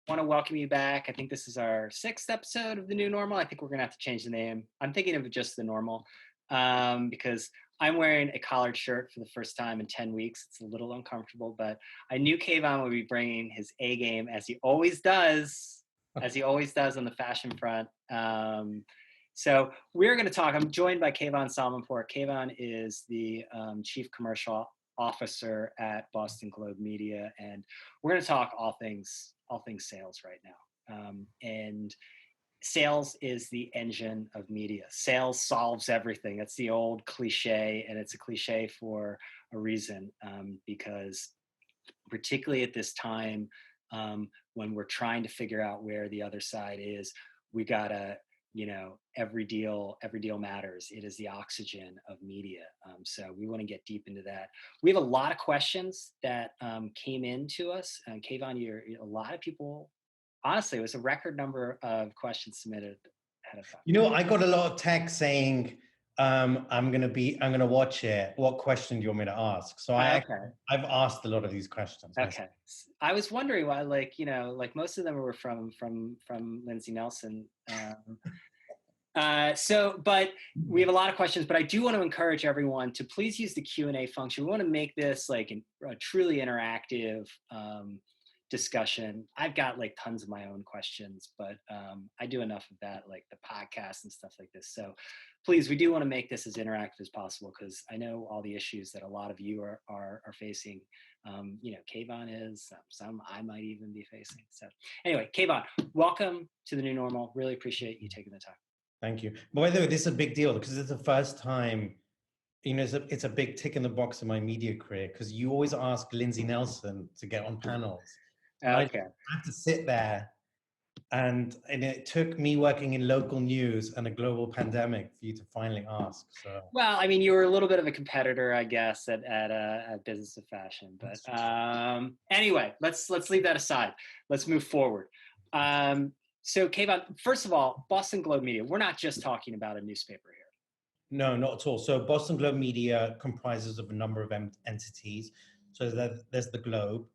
Want to welcome you back. I think this is our sixth episode of the new normal. I think we're gonna have to change the name. I'm thinking of just the normal because I'm wearing a collared shirt for the first time in 10 weeks. It's a little uncomfortable, but I knew Kayvan would be bringing his A game as he always does on the fashion front. So we're going to talk. I'm joined by Kayvan Salmanpour. Kayvan is the chief commercial officer at Boston Globe Media, and we're going to talk all things sales right now. And sales is the engine of media. Sales solves everything. That's the old cliche, and it's a cliche for a reason, because particularly at this time, when we're trying to figure out where the other side is, we gotta, every deal matters. It is the oxygen of media. So we want to get deep into that. We have a lot of questions that came in to us. Kayvan, a lot of people, honestly, it was a record number of questions submitted ahead of time. I got a lot of text saying, I'm gonna watch it. What question do you want me to ask? So I've asked a lot of these questions. Okay. I was wondering why, most of them were from Lindsay Nelson. But we have a lot of questions, but I do want to encourage everyone to please use the Q&A function. We want to make this like a truly interactive discussion. I've got like tons of my own questions, but I do enough of that, like the podcast and stuff like this. So please, we do want to make this as interactive as possible, because I know all the issues that a lot of you are facing. Kayvan is, some I might even be facing. So anyway, Kayvan, welcome to the new normal. Really appreciate you taking the time. Thank you. By the way, this is a big deal because it's the first time, it's a big tick in the box in my media career, because you always ask Lindsay Nelson to get on panels. And Okay. I had to sit there, and it took me working in local news and a global pandemic for you to finally ask. So, well, I mean, you were a little bit of a competitor, I guess, at Business of Fashion. But anyway, let's leave that aside. Let's move forward. So, Kayvan, first of all, Boston Globe Media. We're not just talking about a newspaper here. No, not at all. So Boston Globe Media comprises of a number of entities. So there's the Globe.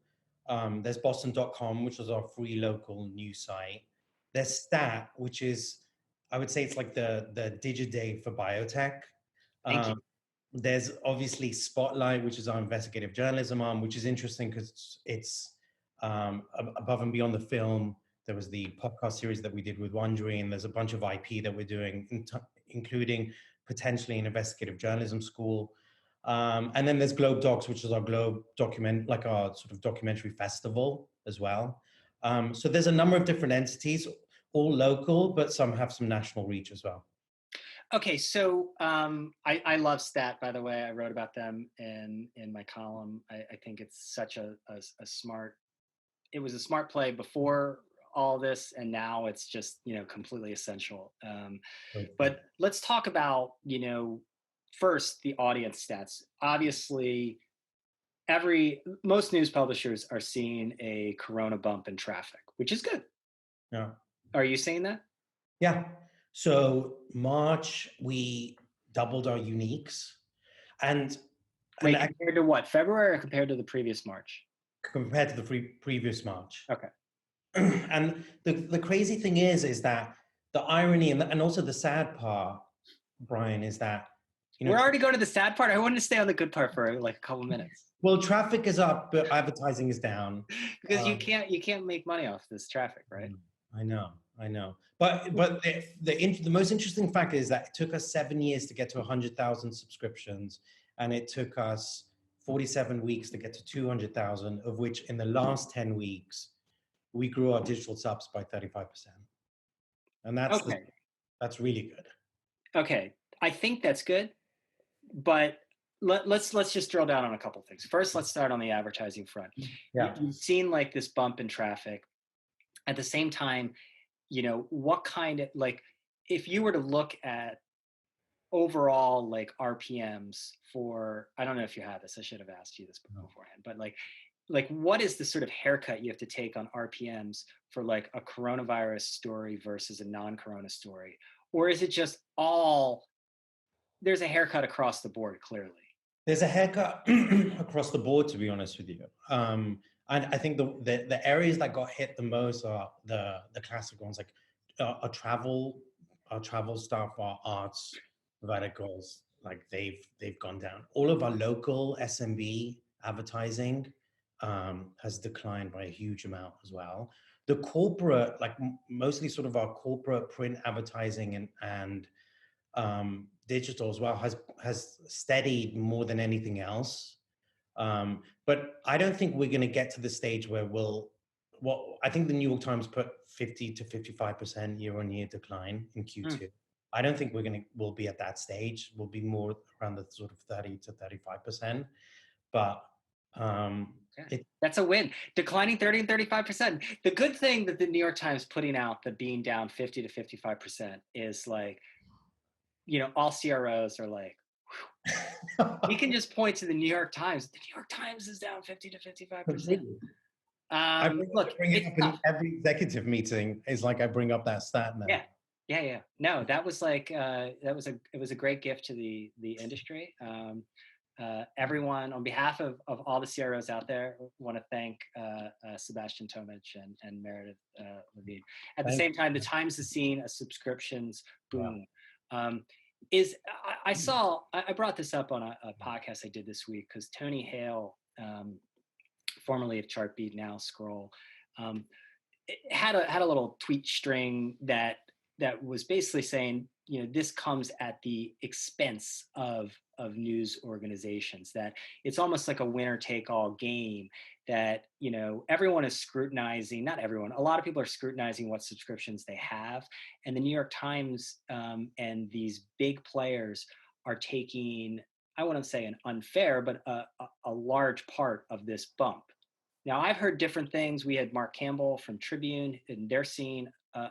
There's Boston.com, which is our free local news site. There's Stat, which is, I would say it's like the Digiday for biotech. Thank you. There's obviously Spotlight, which is our investigative journalism arm, which is interesting because it's above and beyond the film. There was the podcast series that we did with Wondery, and there's a bunch of IP that we're doing, including potentially an investigative journalism school. And then there's Globe Docs, which is our Globe our sort of documentary festival as well. So there's a number of different entities, all local, but some have some national reach as well. Okay, so I love Stat, by the way. I wrote about them in my column. I think it's such a smart, it was a smart play before all this, and now it's just, completely essential. But let's talk about, first, the audience stats. Obviously, most news publishers are seeing a corona bump in traffic, which is good. Yeah. Are you seeing that? Yeah. So March, we doubled our uniques. Compared to what? February or compared to the previous March? Compared to the previous March. Okay. And the crazy thing is that the irony and also the sad part, Brian, is that we're already going to the sad part. I wanted to stay on the good part for like a couple minutes. Well, traffic is up, but advertising is down. Because you can't make money off this traffic, right? I know. But the most interesting fact is that it took us 7 years to get to 100,000 subscriptions, and it took us 47 weeks to get to 200,000, of which in the last 10 weeks, we grew our digital subs by 35%. And that's really good. Okay. I think that's good, but let's just drill down on a couple things. First, let's start on the advertising front. Yeah. You've seen like this bump in traffic. At the same time, what kind of, like, if you were to look at overall like RPMs for, I don't know if you had this, I should have asked you this beforehand, but like what is the sort of haircut you have to take on RPMs for like a coronavirus story versus a non-corona story? Or is it just there's a haircut across the board, clearly? There's a haircut across the board, to be honest with you. And I think the areas that got hit the most are the classic ones, like our travel stuff, our arts verticals, like they've gone down. All of our local SMB advertising has declined by a huge amount as well. The corporate, like mostly sort of our corporate print advertising and digital as well has steadied more than anything else. But I don't think we're going to get to the stage where I think the New York Times put 50 to 55% year-on-year decline in Q2. I don't think we'll be at that stage. We'll be more around the sort of 30 to 35%. But that's a win. Declining 30 and 35%. The good thing that the New York Times putting out the being down 50 to 55% is like, all CROs are like, we can just point to the New York Times. The New York Times is down 50 to 55%. I bring it up in every executive meeting. Is like I bring up that stat now. Yeah. No, that was like it was a great gift to the industry. Everyone, on behalf of all the CROs out there, want to thank Sebastian Tomic and Meredith Levine. At the same time, the Times has seen a subscriptions boom. I brought this up on a podcast I did this week because Tony Hale, formerly of Chartbeat, now Scroll, had a little tweet string that was basically saying, this comes at the expense of news organizations, that it's almost like a winner take all game, that everyone is scrutinizing, not everyone, a lot of people are scrutinizing what subscriptions they have, and the New York Times and these big players are taking, I wouldn't say an unfair, but a large part of this bump. Now, I've heard different things. We had Mark Campbell from Tribune, and they're seeing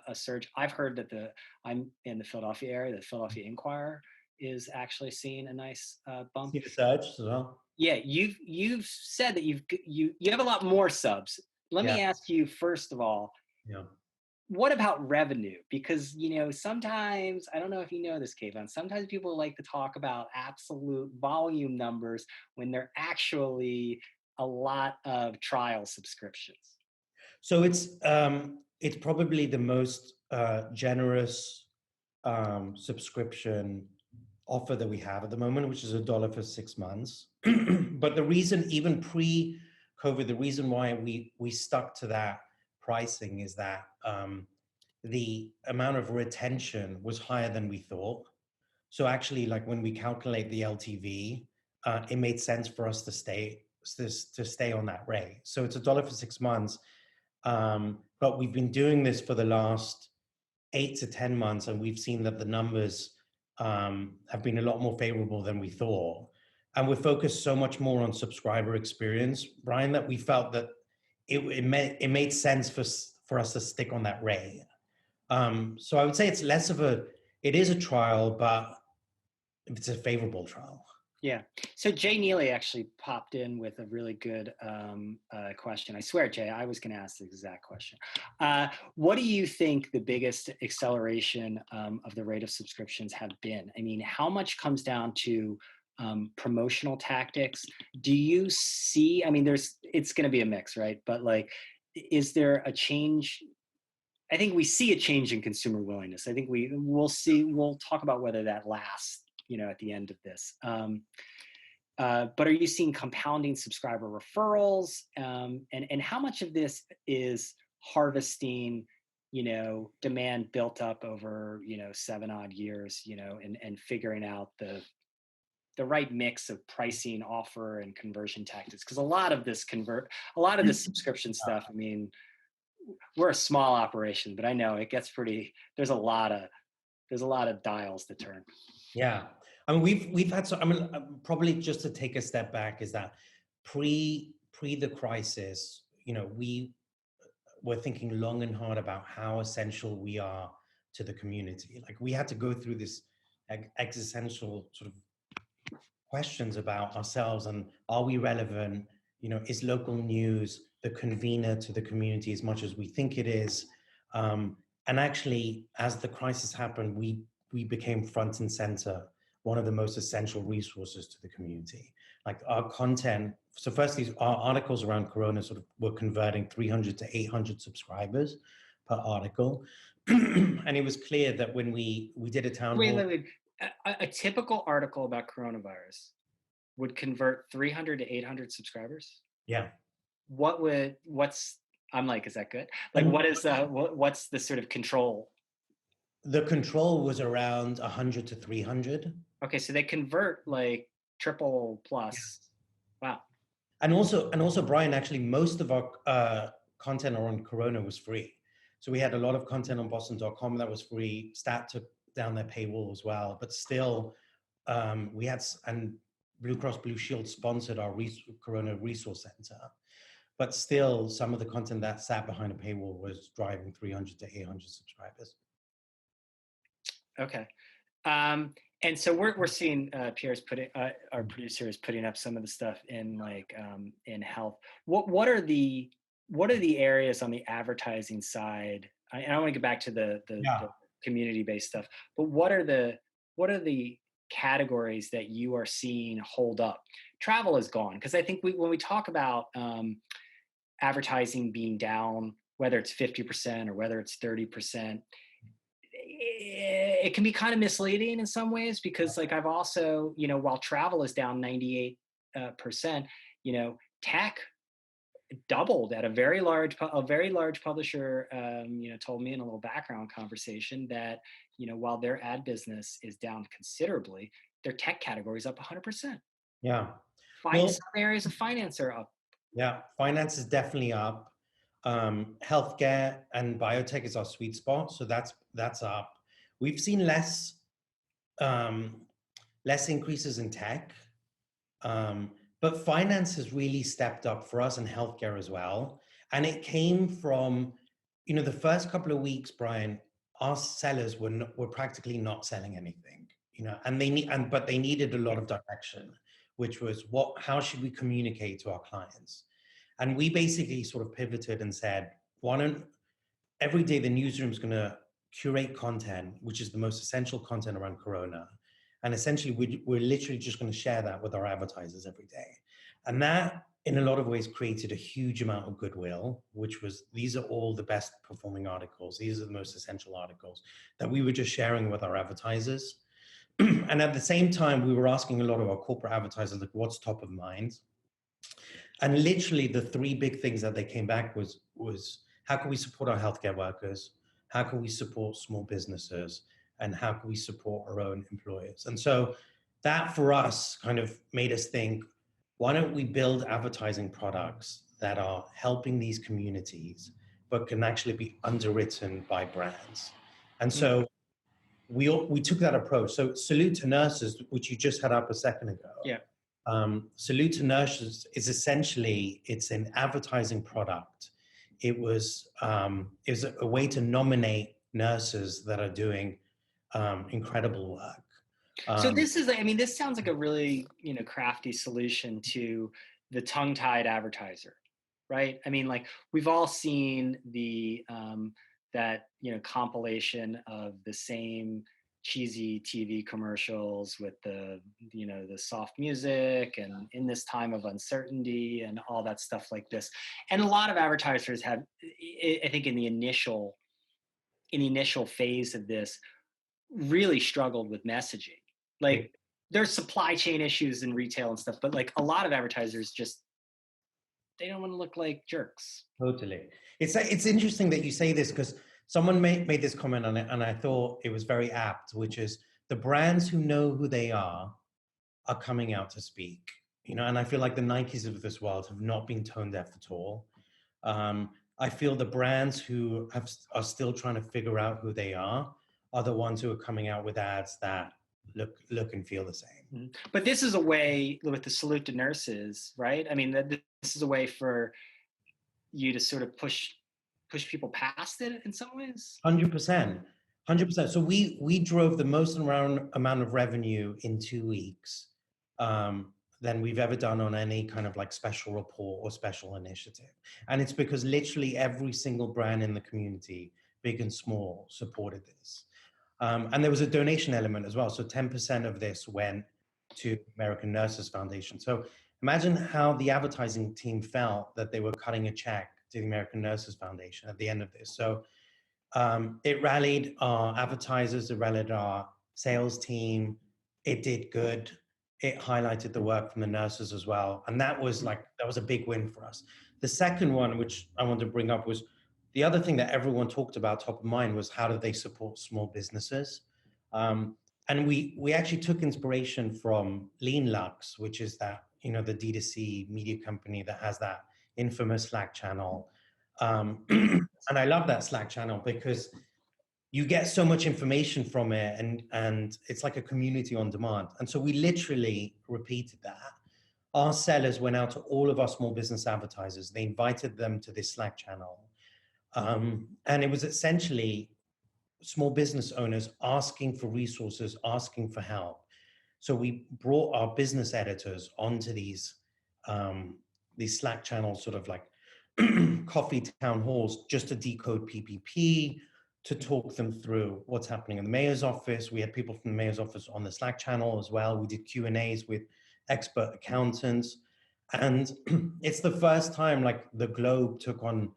a surge. I've heard that I'm in the Philadelphia area, the Philadelphia Inquirer is actually seeing a nice bump. See the surge as well. Yeah, you've said that you have a lot more subs. Let me ask you first of all. Yeah. What about revenue? Because sometimes, I don't know if you know this, Kayvan, sometimes people like to talk about absolute volume numbers when they're actually a lot of trial subscriptions. So it's probably the most generous subscription offer that we have at the moment, which is $1 for 6 months. But the reason, even pre-COVID, the reason why we stuck to that pricing is that the amount of retention was higher than we thought. So actually, like when we calculate the LTV, it made sense for us to stay on that rate. So it's $1 for 6 months. But we've been doing this for the last 8 to 10 months, and we've seen that the numbers have been a lot more favorable than we thought. And we're focused so much more on subscriber experience, Brian, that we felt that it made sense for us to stick on that rate. So I would say it is a trial, but it's a favorable trial. Yeah. So Jay Neely actually popped in with a really good question. I swear, Jay, I was going to ask the exact question. What do you think the biggest acceleration of the rate of subscriptions have been? I mean, how much comes down to promotional tactics? Do you see, I mean, it's going to be a mix, right? But like, is there a change? I think we see a change in consumer willingness. I think we'll talk about whether that lasts, at the end of this. But are you seeing compounding subscriber referrals? And how much of this is harvesting, demand built up over, 7 odd years, and figuring out the right mix of pricing, offer, and conversion tactics? Because a lot of this subscription stuff, I mean, we're a small operation, but I know it gets there's a lot of dials to turn. Yeah. I mean, we've had probably just to take a step back is that pre the crisis, we were thinking long and hard about how essential we are to the community. Like we had to go through this existential sort of questions about ourselves and are we relevant? Is local news the convener to the community as much as we think it is? And actually, as the crisis happened, we became front and center, one of the most essential resources to the community. like our content. So firstly, our articles around Corona sort of were converting 300 to 800 subscribers per article. And it was clear that when we did a town Wait, hall. wait, wait. A typical article about coronavirus would convert 300 to 800 subscribers. Yeah. I'm like, is that good? Like, And what's the sort of control? the control was around 100 to 300. Okay, so they convert like triple plus. Wow. And also, Brian, actually, most of our content on Corona was free. So we had a lot of content on Boston.com that was free. Stat took down their paywall as well, but still, we had, and Blue Cross Blue Shield sponsored our Corona Resource Center. But still, some of the content that sat behind a paywall was driving 300 to 800 subscribers. Okay. And so we're seeing Pierre's our producer is putting up some of the stuff in like in health. What are the areas on the advertising side? I want to get back to the community-based stuff, but what are the categories that you are seeing hold up? Travel is gone, because I think when we talk about advertising being down, whether it's 50% or whether it's 30%, it can be kind of misleading in some ways, because like I've also, while travel is down 98%, tech doubled at a very large publisher, told me in a little background conversation that, while their ad business is down considerably, their tech category is up 100%. Yeah. Some areas of finance are up. Yeah, finance is definitely up. Healthcare and biotech is our sweet spot, so that's up. We've seen less increases in tech, but finance has really stepped up for us, and healthcare as well. And it came from, the first couple of weeks, Brian, our sellers were practically not selling anything, but they needed a lot of direction, which was how should we communicate to our clients? And we basically sort of pivoted and said, every day the newsroom's going to curate content, which is the most essential content around Corona. And essentially, we're literally just going to share that with our advertisers every day. And that, in a lot of ways, created a huge amount of goodwill, which was, these are all the best performing articles. These are the most essential articles that we were just sharing with our advertisers. And at the same time, we were asking a lot of our corporate advertisers, like, what's top of mind? And literally the three big things that they came back was how can we support our healthcare workers? How can we support small businesses? And how can we support our own employers? And so that for us kind of made us think, why don't we build advertising products that are helping these communities, but can actually be underwritten by brands? And so we took that approach. So Salute to Nurses, which you just had up a second ago. Yeah. Salute to Nurses is essentially, it's an advertising product. It was a way to nominate nurses that are doing incredible work. So this sounds like a really, crafty solution to the tongue-tied advertiser, right? I mean, like we've all seen that compilation of the same cheesy TV commercials with the soft music and in this time of uncertainty and all that stuff like this. And a lot of advertisers have, I think, in the initial phase of this, really struggled with messaging. Like there's supply chain issues in retail and stuff, but like a lot of advertisers they don't want to look like jerks. Totally. It's interesting that you say this, because someone made this comment on it, and I thought it was very apt, which is the brands who know who they are coming out to speak. And I feel like the Nikes of this world have not been tone deaf at all. I feel the brands who are still trying to figure out who they are the ones who are coming out with ads that look and feel the same. But this is a way, with the Salute to Nurses, right? I mean, this is a way for you to sort of push people past it in some ways. 100%. So we drove the most amount of revenue in 2 weeks than we've ever done on any kind of like special report or special initiative. And it's because literally every single brand in the community, big and small, supported this. And there was a donation element as well. So 10% of this went to American Nurses Foundation. So imagine how the advertising team felt that they were cutting a check to the American Nurses Foundation at the end of this. So it rallied our advertisers, it rallied our sales team. It did good. It highlighted the work from the nurses as well. And that was a big win for us. The second one, which I wanted to bring up, was the other thing that everyone talked about top of mind was how do they support small businesses? And we actually took inspiration from Lean Lux, which is that, the D2C media company that has that infamous Slack channel. And I love that Slack channel because you get so much information from it, and it's like a community on demand. And so we literally repeated that. Our sellers went out to all of our small business advertisers. They invited them to this Slack channel. And it was essentially small business owners asking for resources, asking for help. So we brought our business editors onto these Slack channels, sort of like coffee town halls, just to decode PPP, to talk them through what's happening in the mayor's office. We had people from the mayor's office on the Slack channel as well. We did Q&As with expert accountants. And it's the first time like the Globe took on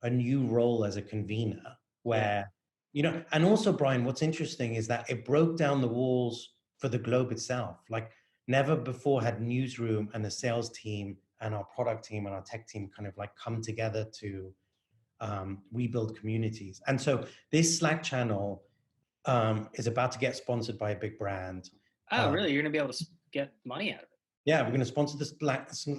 a new role as a convener where, and also, Brian, what's interesting is that it broke down the walls for the Globe itself. Like never before had newsroom and the sales team and our product team and our tech team kind of like come together to rebuild communities. And so this Slack channel is about to get sponsored by a big brand. Oh, really? You're going to be able to get money out of it? Yeah, we're going to sponsor this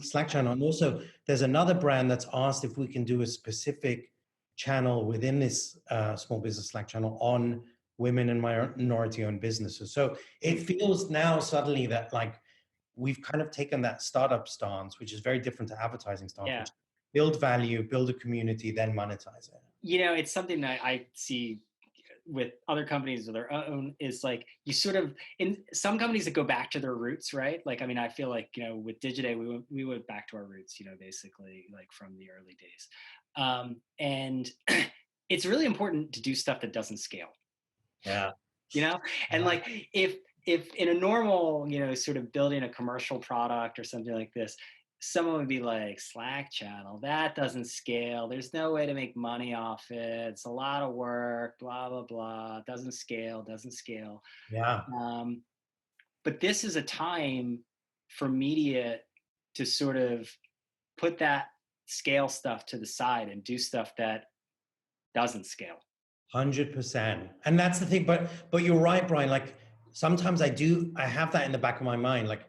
Slack channel. And also there's another brand that's asked if we can do a specific channel within this small business Slack channel on women and minority-owned businesses. So it feels now suddenly that like we've kind of taken that startup stance, which is very different to advertising stance. Yeah. Which build value, build a community, then monetize it. It's something that I see with other companies of their own is like you sort of in some companies that go back to their roots, right? Like, I mean, I feel like, with Digiday, we went back to our roots, basically like from the early days. And it's really important to do stuff that doesn't scale. Yeah. And like if in a normal, sort of building a commercial product or something like this, someone would be like, Slack channel, that doesn't scale. There's no way to make money off it. It's a lot of work, blah, blah, blah. Doesn't scale. Yeah. But this is a time for media to sort of put that scale stuff to the side and do stuff that doesn't scale. 100%. And that's the thing. But you're right, Brian. Like sometimes I have that in the back of my mind. Like,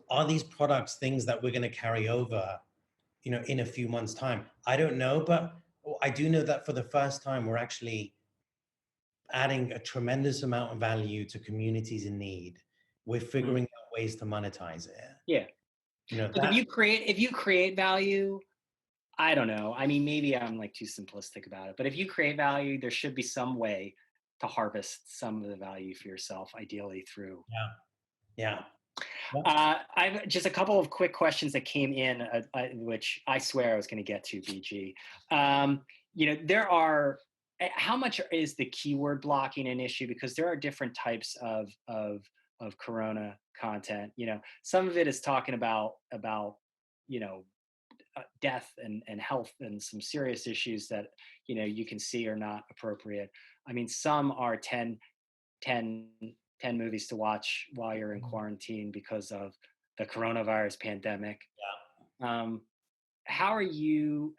are these products things that we're going to carry over, in a few months' time? I don't know, but I do know that for the first time, we're actually adding a tremendous amount of value to communities in need. We're figuring out ways to monetize it. Yeah. If you create value, I don't know. I mean, maybe I'm like too simplistic about it, but if you create value, there should be some way to harvest some of the value for yourself, ideally through. Yeah. I've just a couple of quick questions that came in, which I swear I was going to get to, BG. There are, how much is the keyword blocking an issue? Because there are different types of Corona content. Some of it is talking about death and health and some serious issues that, you can see are not appropriate. I mean, some are 10 movies to watch while you're in quarantine because of the coronavirus pandemic. Yeah. How are you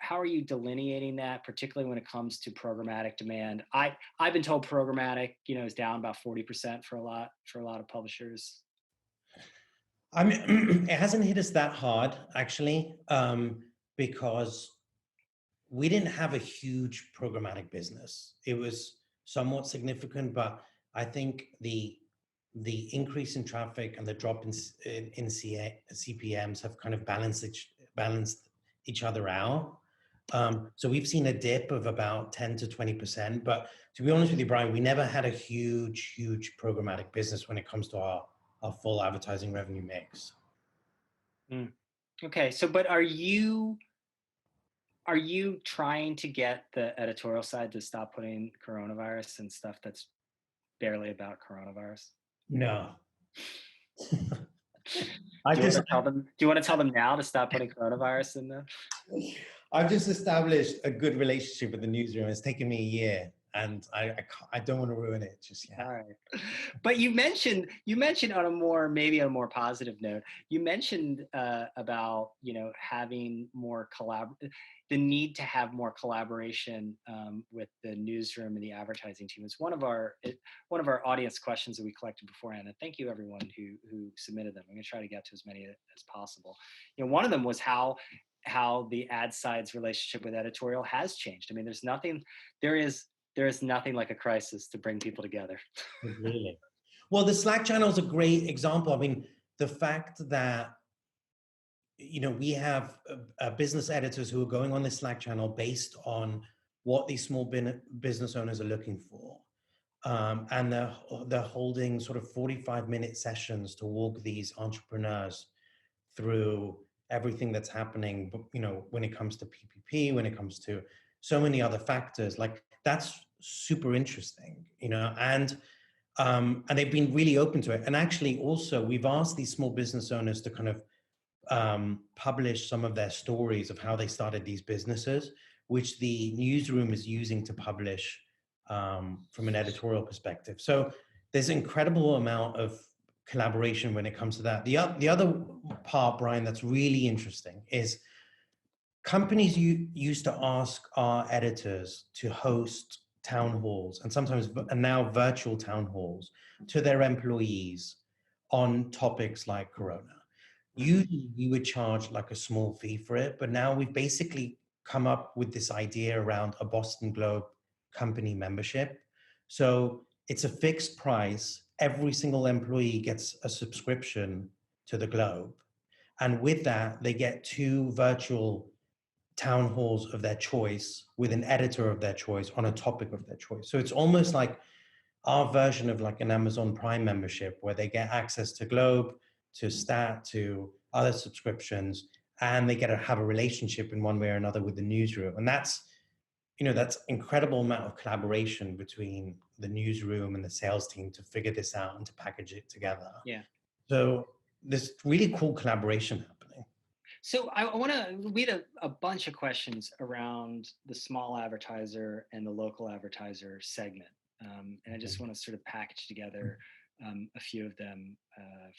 delineating that, particularly when it comes to programmatic demand? I've been told programmatic, is down about 40% for a lot of publishers. I mean, it hasn't hit us that hard actually, because we didn't have a huge programmatic business. It was somewhat significant, but I think the increase in traffic and the drop in CPMs have kind of balanced each other out. So we've seen a dip of about 10 to 20%. But to be honest with you, Brian, we never had a huge programmatic business when it comes to our full advertising revenue mix. Okay, so but are you trying to get the editorial side to stop putting coronavirus and stuff that's barely about coronavirus? No. I Do you want just to tell them? Do you want to tell them now to stop putting coronavirus in them? I've just established a good relationship with the newsroom. It's taken me a year, and I don't want to ruin it just yet. All right. But you mentioned on a more, maybe on a more positive note, you mentioned about, having more the need to have more collaboration with the newsroom and the advertising team. It's one of our audience questions that we collected beforehand. And thank you everyone who submitted them. I'm going to try to get to as many as possible. One of them was how the ad side's relationship with editorial has changed. I mean, there is nothing like a crisis to bring people together. Really? Well, the Slack channel is a great example. I mean, the fact that we have business editors who are going on this Slack channel based on what these small business owners are looking for, and they're holding sort of 45-minute sessions to walk these entrepreneurs through everything that's happening. When it comes to PPP, when it comes to so many other factors, like that's super interesting. And they've been really open to it. And actually, also, we've asked these small business owners to kind of publish some of their stories of how they started these businesses, which the newsroom is using to publish from an editorial perspective. So there's an incredible amount of collaboration when it comes to that. The other part, Brian, that's really interesting is companies used to ask our editors to host town halls, and now virtual town halls, to their employees on topics like Corona. Usually we would charge like a small fee for it, but now we've basically come up with this idea around a Boston Globe company membership. So it's a fixed price. Every single employee gets a subscription to the Globe. And with that, they get 2 virtual town halls of their choice with an editor of their choice on a topic of their choice. So it's almost like our version of like an Amazon Prime membership, where they get access to Globe, to Stat, to other subscriptions, and they get to have a relationship in one way or another with the newsroom. And that's incredible amount of collaboration between the newsroom and the sales team to figure this out and to package it together. Yeah. So there's really cool collaboration happening. So we had a bunch of questions around the small advertiser and the local advertiser segment. And I just want to sort of package together a few of them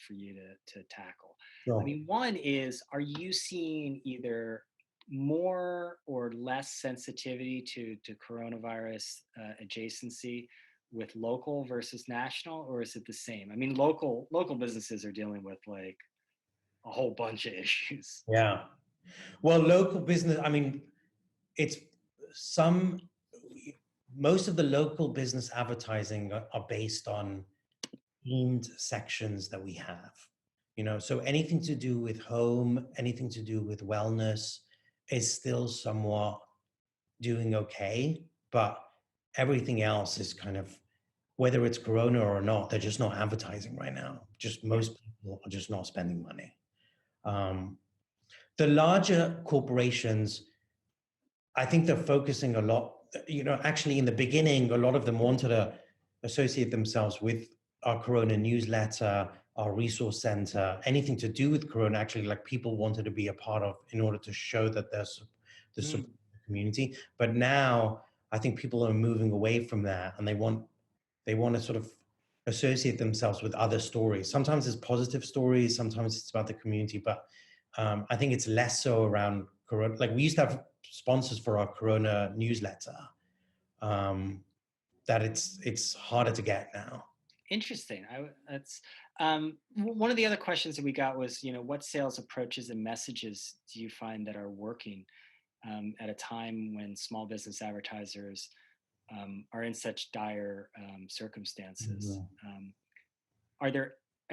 for you to tackle. Sure. I mean, one is, are you seeing either more or less sensitivity to coronavirus adjacency with local versus national, or is it the same? I mean, local businesses are dealing with like a whole bunch of issues. Yeah. Well, local business, I mean, most of the local business advertising are based on themed sections that we have, so anything to do with home, anything to do with wellness is still somewhat doing okay, but everything else is kind of, whether it's Corona or not, they're just not advertising right now. Just most people are just not spending money. The larger corporations, I think they're focusing a lot, actually in the beginning, a lot of them wanted to associate themselves with our Corona newsletter, our resource center, anything to do with Corona, actually, like people wanted to be a part of in order to show that there's the support of the community. But now I think people are moving away from that, and they want to sort of associate themselves with other stories. Sometimes it's positive stories, sometimes it's about the community, but I think it's less so around Corona. Like we used to have sponsors for our Corona newsletter, that it's harder to get now. Interesting. That's one of the other questions that we got was, what sales approaches and messages do you find that are working at a time when small business advertisers are in such dire circumstances? Mm-hmm. Are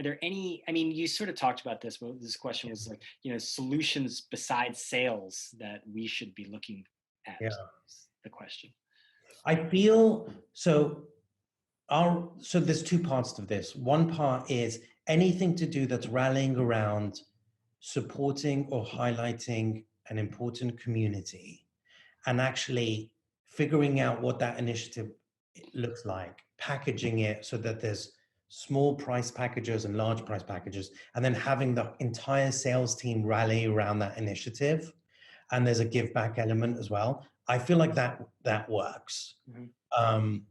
there any, I mean, you sort of talked about this, but this question was like, solutions besides sales that we should be looking at? Yeah. The question. I feel so. So there's 2 parts to this. One part is anything to do that's rallying around supporting or highlighting an important community, and actually figuring out what that initiative looks like, packaging it so that there's small price packages and large price packages, and then having the entire sales team rally around that initiative. And there's a give back element as well. I feel like that works. Um,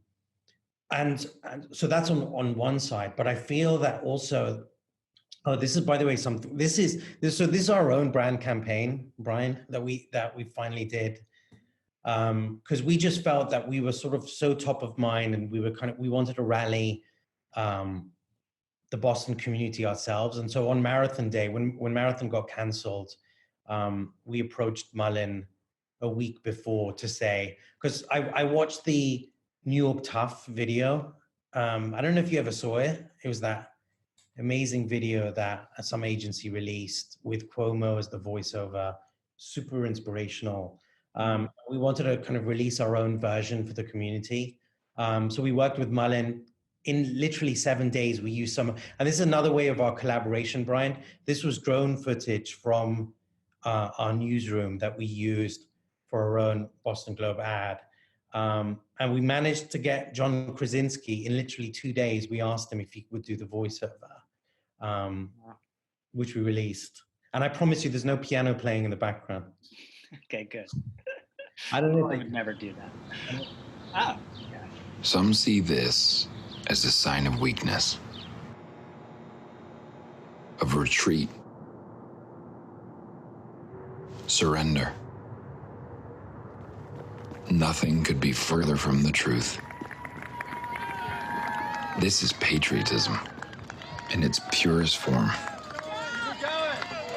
and so that's on one side, but I feel that also, oh, this is, by the way, something, so this is our own brand campaign, Brian, that we finally did. Because we just felt that we were sort of so top of mind, and we wanted to rally the Boston community ourselves. And so on Marathon Day, when Marathon got canceled, we approached Mullen a week before to say, because I watched the New York Tough video. I don't know if you ever saw it. It was that amazing video that some agency released with Cuomo as the voiceover, super inspirational. We wanted to kind of release our own version for the community. So we worked with Mullen. In literally 7 days, we used some, and this is another way of our collaboration, Brian. This was drone footage from our newsroom that we used for our own Boston Globe ad. And we managed to get John Krasinski in literally 2 days. We asked him if he would do the voiceover, which we released. And I promise you, there's no piano playing in the background. Okay, good. I don't know if I would never do that. Oh, yeah. Some see this as a sign of weakness, of retreat, surrender. Nothing could be further from the truth. This is patriotism in its purest form.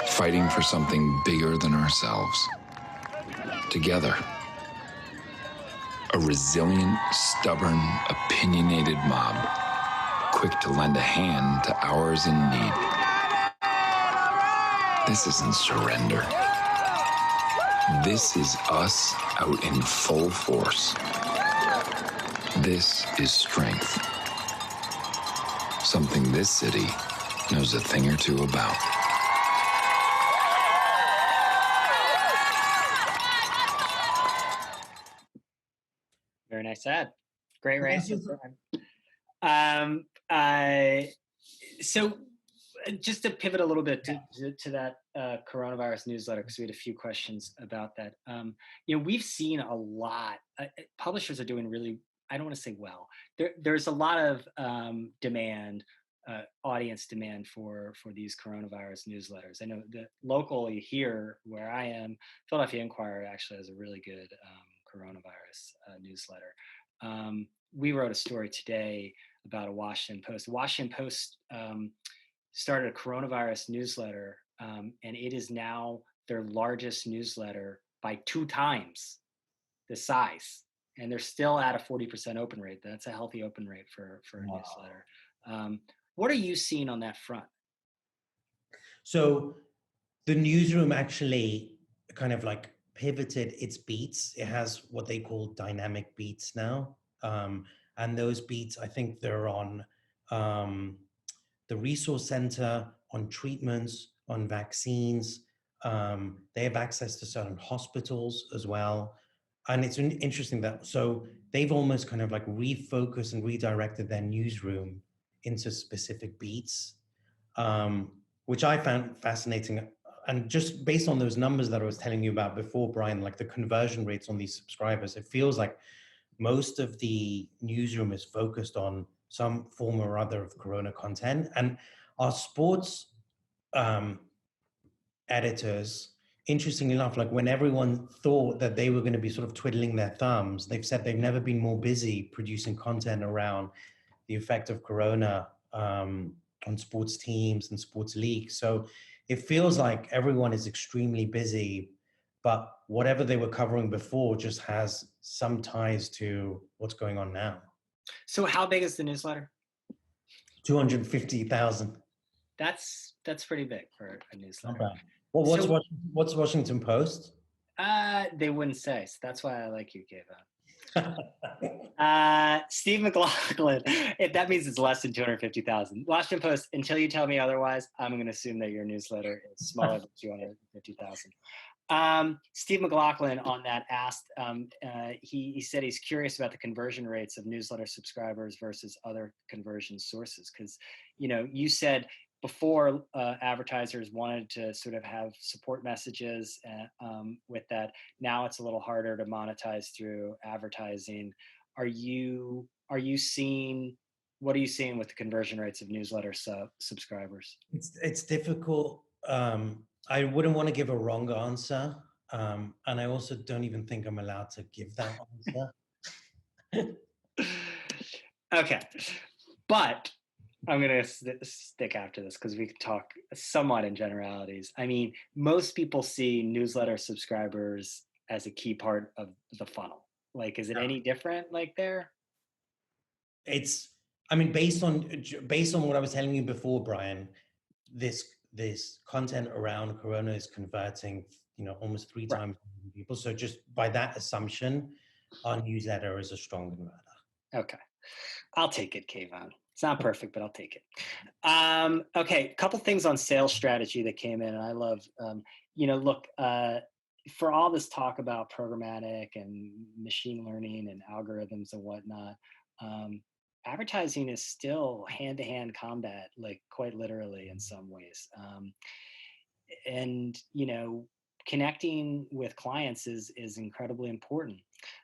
Fighting for something bigger than ourselves. Together. A resilient, stubborn, opinionated mob, quick to lend a hand to ours in need. This isn't surrender. This is us out in full force. This is strength. Something this city knows a thing or two about. Very nice ad. Great race. So just to pivot a little bit to that coronavirus newsletter, because we had a few questions about that. We've seen a lot. Publishers are doing really, I don't want to say well. There's a lot of demand, audience demand for these coronavirus newsletters. I know that locally here where I am, Philadelphia Inquirer actually has a really good coronavirus newsletter. We wrote a story today about a Washington Post. The Washington Post started a coronavirus newsletter, and it is now their largest newsletter by 2 times the size. And they're still at a 40% open rate. That's a healthy open rate for a newsletter. What are you seeing on that front? So the newsroom actually kind of like pivoted its beats. It has what they call dynamic beats now. And those beats, I think they're on the resource center, on treatments, on vaccines. They have access to certain hospitals as well. And it's interesting that, so they've almost kind of like refocused and redirected their newsroom into specific beats, which I found fascinating. And just based on those numbers that I was telling you about before, Brian, like the conversion rates on these subscribers, it feels like most of the newsroom is focused on some form or other of Corona content. And our sports editors, interestingly enough, like when everyone thought that they were going to be sort of twiddling their thumbs, they've said they've never been more busy producing content around the effect of Corona on sports teams and sports leagues. So it feels like everyone is extremely busy, but whatever they were covering before just has some ties to what's going on now. So how big is the newsletter? 250,000. That's pretty big for a newsletter. Okay. Well, what's Washington Post? They wouldn't say. So that's why I like you, Kayvan. Steve McLaughlin, if that means it's less than 250,000. Washington Post, until you tell me otherwise, I'm going to assume that your newsletter is smaller than 250,000. Steve McLaughlin on that asked, he said he's curious about the conversion rates of newsletter subscribers versus other conversion sources. Because, you said before advertisers wanted to sort of have support messages with that. Now it's a little harder to monetize through advertising. Are you seeing, what are you seeing with the conversion rates of newsletter subscribers? It's difficult. I wouldn't want to give a wrong answer. And I also don't even think I'm allowed to give that answer. Okay. But I'm going to stick after this because we could talk somewhat in generalities. I mean, most people see newsletter subscribers as a key part of the funnel. Like, is it any different like there? I mean, based on what I was telling you before, Brian, this content around Corona is converting, almost 3 times people. So just by that assumption, our newsletter is a strong converter. Okay. I'll take it, Kayvan. It's not perfect, but I'll take it. Okay, a couple things on sales strategy that came in, and I love, look, for all this talk about programmatic and machine learning and algorithms and whatnot, advertising is still hand-to-hand combat, like quite literally in some ways. And, connecting with clients is incredibly important.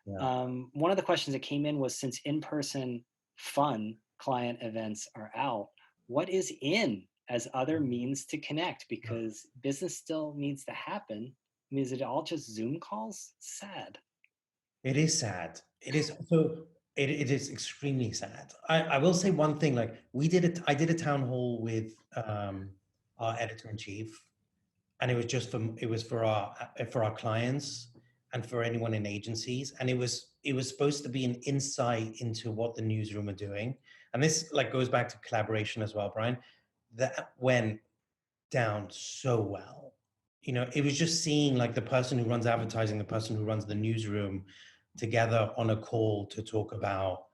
Yeah. One of the questions that came in was, since in-person fun client events are out, what is in as other means to connect? Because business still needs to happen. I mean, is it all just Zoom calls? Sad. It is sad. It is. So it is extremely sad. I will say one thing, like I did a town hall with our editor-in-chief, and it was for our clients and for anyone in agencies, and it was supposed to be an insight into what the newsroom are doing. And this goes back to collaboration as well, Brian. That went down so well. It was just seeing the person who runs advertising, the person who runs the newsroom together on a call to talk about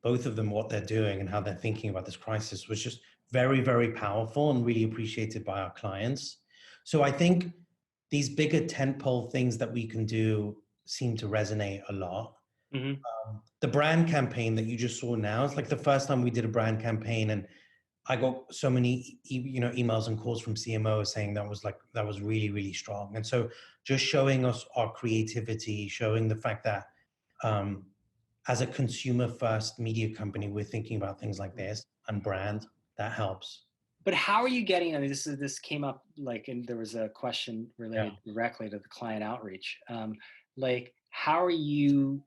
both of them, what they're doing and how they're thinking about this crisis, was just very, very powerful and really appreciated by our clients. So I think these bigger tentpole things that we can do seem to resonate a lot. Mm-hmm. The brand campaign that you just saw now, it's like the first time we did a brand campaign, and I got so many emails and calls from CMOs saying that was really, really strong. And so just showing us our creativity, showing the fact that as a consumer first media company, we're thinking about things like this and brand, that helps. But how are you getting, I mean, this came up and there was a question related directly to the client outreach. How are you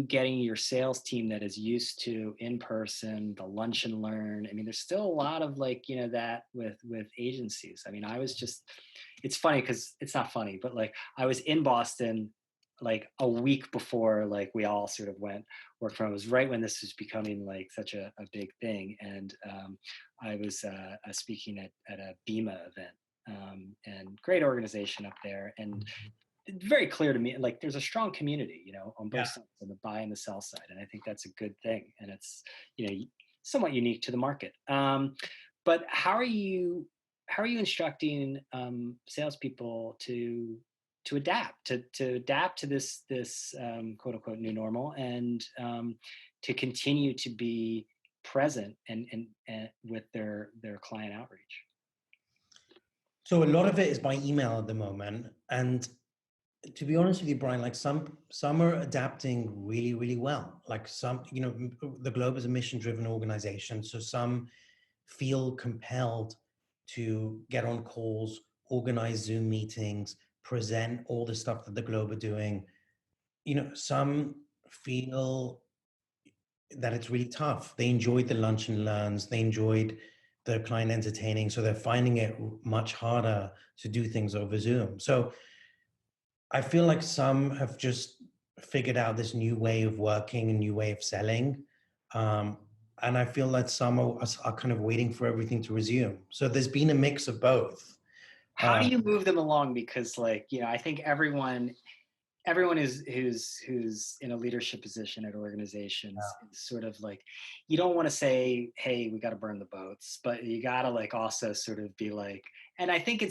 getting your sales team that is used to in-person, the lunch and learn? I mean, there's still a lot of that with agencies. I mean, it's funny because it's not funny, but I was in Boston a week before we all sort of went work from. It was right when this was becoming such a big thing. And I was speaking at a BEMA event, and great organization up there. And very clear to me, there's a strong community, on both sides, on the buy and the sell side. And I think that's a good thing. And it's, somewhat unique to the market. But how are you instructing salespeople to adapt, to adapt to this quote unquote new normal, and to continue to be present and with their client outreach? So a lot of it is by email at the moment. And to be honest with you, Brian, some are adapting really, really well. Some, the Globe is a mission-driven organization. So some feel compelled to get on calls, organize Zoom meetings, present all the stuff that the Globe are doing. Some feel that it's really tough. They enjoyed the lunch and learns. They enjoyed the client entertaining. So they're finding it much harder to do things over Zoom. So I feel like some have just figured out this new way of working, a new way of selling. And I feel that some are kind of waiting for everything to resume. So there's been a mix of both. How do you move them along? Because I think everyone who's in a leadership position at organizations is sort of you don't want to say, hey, we got to burn the boats, but you got to also sort of be and I think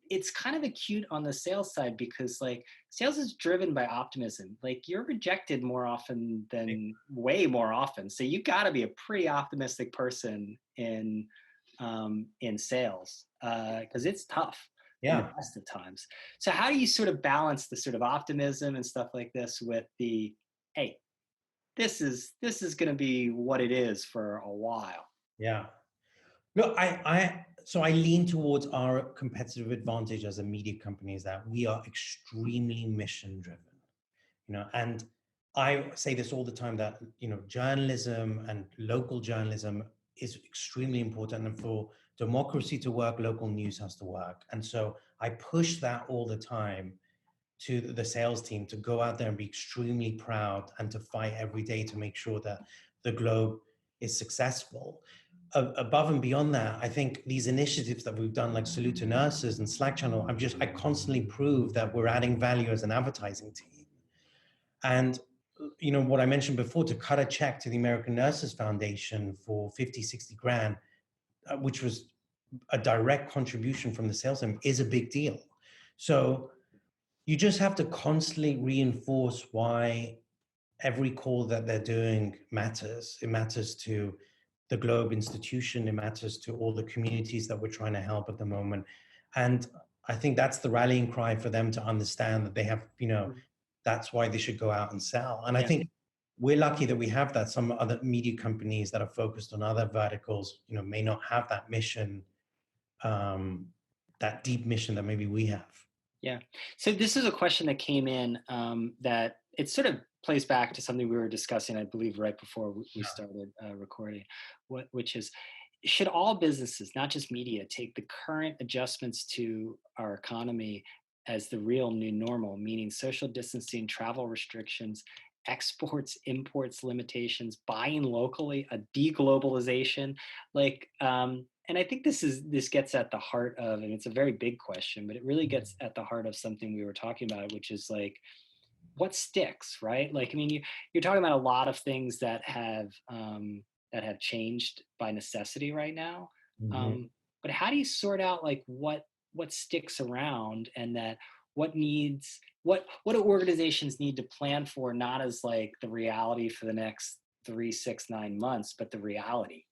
it's kind of acute on the sales side because like sales is driven by optimism. Like you're rejected more often than way more often. So you got to be a pretty optimistic person in sales because it's tough in the best of times. So how do you sort of balance the sort of optimism and stuff like this with the, hey, this is going to be what it is for a while? Yeah. No, so I lean towards our competitive advantage as a media company is that we are extremely mission driven, and I say this all the time that, journalism and local journalism is extremely important. And for democracy to work, local news has to work. And so I push that all the time to the sales team to go out there and be extremely proud and to fight every day to make sure that the Globe is successful. Above and beyond that, I think these initiatives that we've done, like Salute to Nurses and Slack channel, I constantly prove that we're adding value as an advertising team. And, what I mentioned before, to cut a check to the American Nurses Foundation for 50, 60 grand, which was a direct contribution from the sales team, is a big deal. So you just have to constantly reinforce why every call that they're doing matters. It matters to the Globe institution. It matters to all the communities that we're trying to help at the moment. And I think that's the rallying cry for them to understand that they have, that's why they should go out and sell. And I think we're lucky that we have that. Some other media companies that are focused on other verticals, may not have that mission, that deep mission that maybe we have. Yeah. So this is a question that came in that it sort of plays back to something we were discussing, I believe, right before we started recording, which is, should all businesses, not just media, take the current adjustments to our economy as the real new normal, meaning social distancing, travel restrictions, exports, imports limitations, buying locally, a deglobalization, and I think this gets at the heart of, and it's a very big question, but it really gets at the heart of something we were talking about, which is like, what sticks, right? Like, I mean, you're talking about a lot of things that have changed by necessity right now. But how do you sort out like what sticks around, and that what do organizations need to plan for, not as like the reality for the next 3, 6, 9 months, but the reality?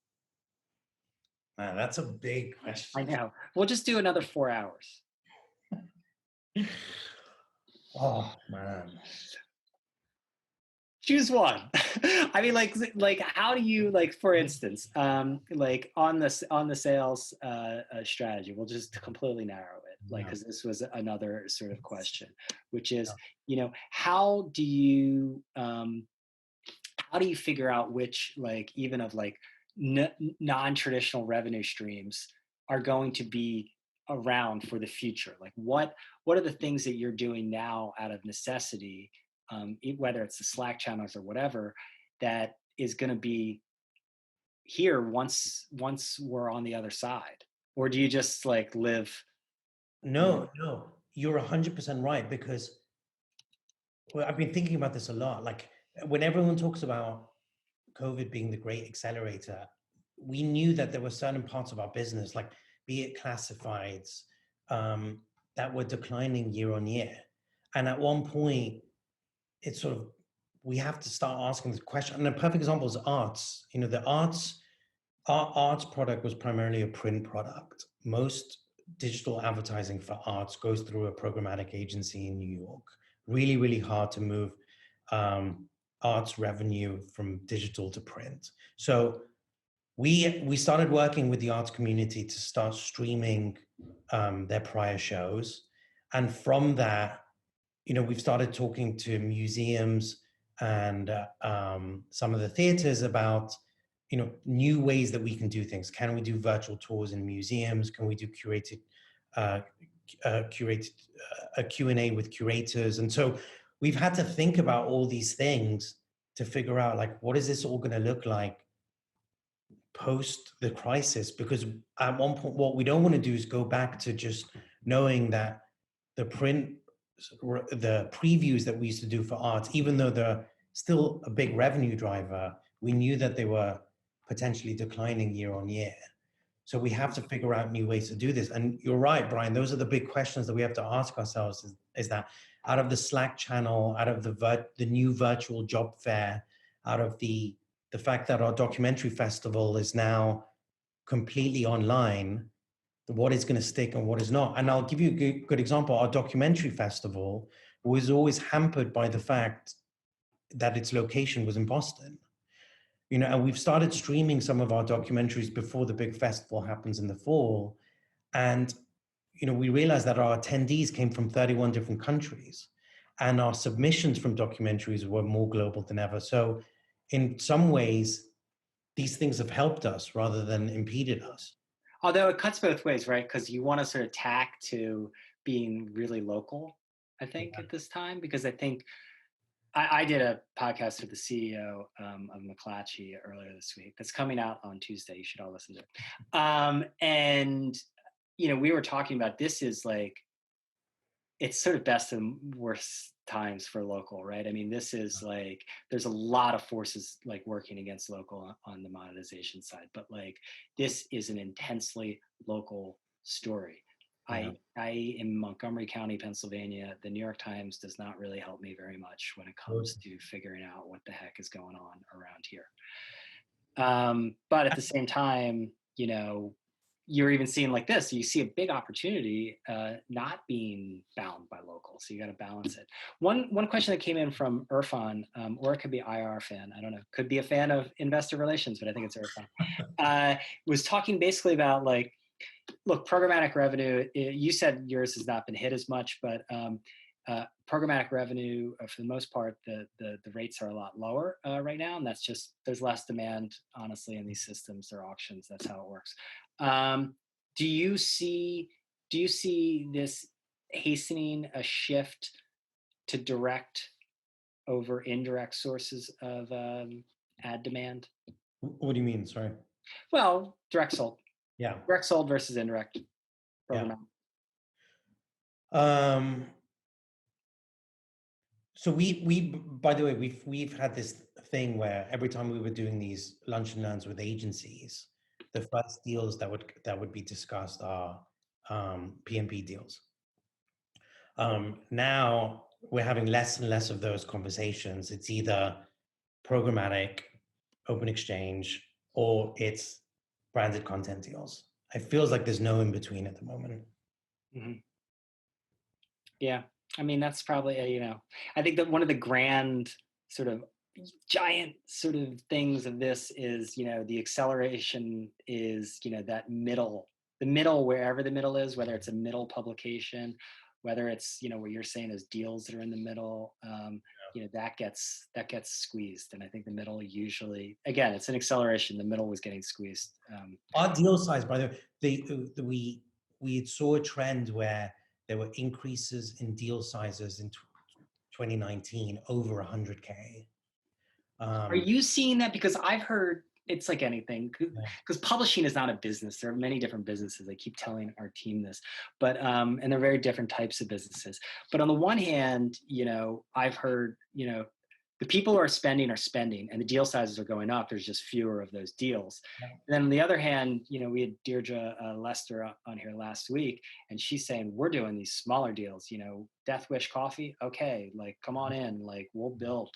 Man, that's a big question. I know. We'll just do another 4 hours. Oh man. Choose one. I mean, like, how do you, like, for instance, like on the sales strategy, we'll just completely narrow it, like, because this was another sort of question, which is, how do you figure out which, like, even of like non-traditional revenue streams are going to be around for the future? Like, what are the things that you're doing now out of necessity, whether it's the Slack channels or whatever, that is going to be here once we're on the other side? Or do you just like live? No, you're 100% right, because I've been thinking about this a lot. Like, when everyone talks about COVID being the great accelerator, we knew that there were certain parts of our business, like be it classifieds, that were declining year on year. And at one point, it's sort of, we have to start asking this question. And a perfect example is arts. Our arts product was primarily a print product. Most digital advertising for arts goes through a programmatic agency in New York. Really, really hard to move arts revenue from digital to print. So we started working with the arts community to start streaming their prior shows. And from that, we've started talking to museums and some of the theaters about, new ways that we can do things. Can we do virtual tours in museums? Can we do curated a Q&A with curators? And so we've had to think about all these things to figure out, like, what is this all going to look like post the crisis? Because at one point, what we don't want to do is go back to just knowing that the previews that we used to do for arts, even though they're still a big revenue driver, we knew that they were potentially declining year on year. So we have to figure out new ways to do this. And you're right, Brian, those are the big questions that we have to ask ourselves is that out of the Slack channel, out of the new virtual job fair, out of the fact that our documentary festival is now completely online, what is going to stick and what is not. And I'll give you a good example. Our documentary festival was always hampered by the fact that its location was in Boston. And we've started streaming some of our documentaries before the big festival happens in the fall. And, we realized that our attendees came from 31 different countries and our submissions from documentaries were more global than ever. So in some ways, these things have helped us rather than impeded us. Although it cuts both ways, right? Because you want to sort of tack to being really local, I think, at this time, because I think I did a podcast with the CEO of McClatchy earlier this week. That's coming out on Tuesday. You should all listen to it. And, we were talking about this is like, it's sort of best and worst times for local, right? I mean, this is like, there's a lot of forces like working against local on the monetization side, but like, this is an intensely local story. Yeah. I am in Montgomery County, Pennsylvania. The New York Times does not really help me very much when it comes to figuring out what the heck is going on around here. But at the same time, you're even seeing like this. You see a big opportunity not being bound by local. So you got to balance it. One question that came in from Irfan, or it could be IR fan. I don't know. Could be a fan of investor relations, but I think it's Irfan. Was talking basically about like, look, programmatic revenue, you said yours has not been hit as much, but programmatic revenue, for the most part, the rates are a lot lower right now. And that's just, there's less demand, honestly, in these systems. They're auctions. That's how it works. Do you see this hastening a shift to direct over indirect sources of ad demand? What do you mean? Sorry. Well, direct sold. Yeah. Direct sold versus indirect programmatic. Yeah. So we by the way, we've had this thing where every time we were doing these lunch and learns with agencies, the first deals that would be discussed are PMP deals. Now we're having less and less of those conversations. It's either programmatic, open exchange, or it's branded content deals. It feels like there's no in between at the moment. Mm-hmm. Yeah. I mean, that's probably, I think that one of the grand sort of giant sort of things of this is, the acceleration is, that the middle, wherever the middle is, whether it's a middle publication, whether it's, what you're saying is deals that are in the middle, that gets squeezed. And I think the middle usually, again, it's an acceleration. The middle was getting squeezed. Our deal size, by the way, we saw a trend where there were increases in deal sizes in 2019 over 100K. Are you seeing that? Because I've heard it's like anything, because publishing is not a business. There are many different businesses. I keep telling our team this, but and they're very different types of businesses. But on the one hand, I've heard, the people who are spending, and the deal sizes are going up. There's just fewer of those deals. Yeah. And then on the other hand, we had Deirdre Lester on here last week, and she's saying, we're doing these smaller deals, Death Wish Coffee. Okay, like, come on in, like, we'll build.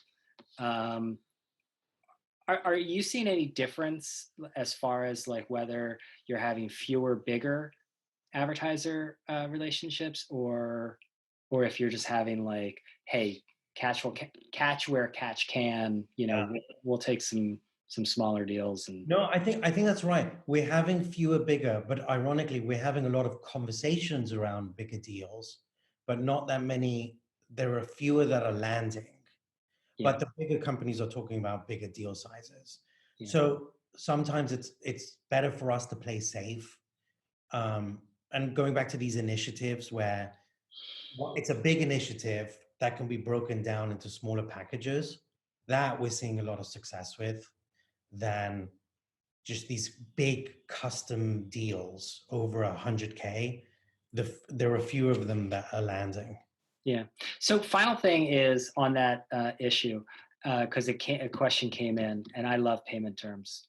Are you seeing any difference as far as like whether you're having fewer, bigger advertiser relationships, or if you're just having like, hey, catch where catch can, we'll take some smaller deals. And no, I think that's right. We're having fewer, bigger, but ironically, we're having a lot of conversations around bigger deals, but not that many. There are fewer that are landing. Yeah. But the bigger companies are talking about bigger deal sizes. Yeah. So sometimes it's better for us to play safe. And going back to these initiatives where it's a big initiative that can be broken down into smaller packages, that we're seeing a lot of success with, than just these big custom deals over 100K. There are few of them that are landing. Yeah. So final thing is on that issue, because a question came in, and I love payment terms.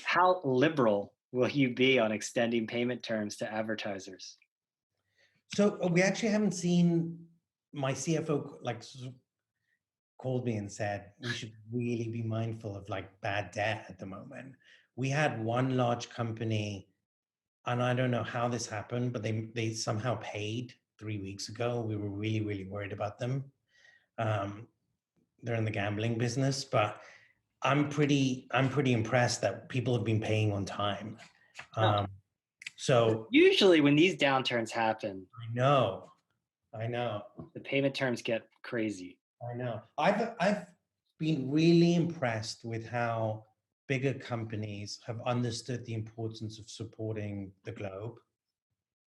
How liberal will you be on extending payment terms to advertisers? So we actually haven't seen my CFO like sort of called me and said we should really be mindful of like bad debt at the moment. We had one large company, and I don't know how this happened, but they somehow paid 3 weeks ago. We were really worried about them. Um, they're in the gambling business, but I'm pretty impressed that people have been paying on time. Huh. So Usually when these downturns happen, I know. the payment terms get crazy. I know. I've been really impressed with how bigger companies have understood the importance of supporting the globe.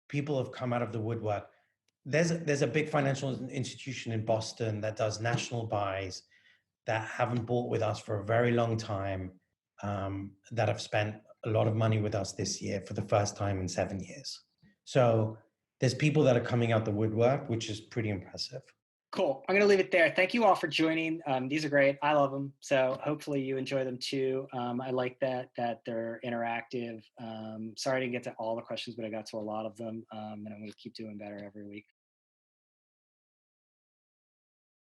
People have come out of the woodwork. There's a big financial institution in Boston that does national buys that haven't bought with us for a very long time, that have spent a lot of money with us this year for the first time in 7 years. So there's people that are coming out the woodwork, which is pretty impressive. Cool. I'm going to leave it there. Thank you all for joining. These are great. I love them. So hopefully you enjoy them too. I like that they're interactive. Sorry I didn't get to all the questions, but I got to a lot of them. And I'm going to keep doing better every week.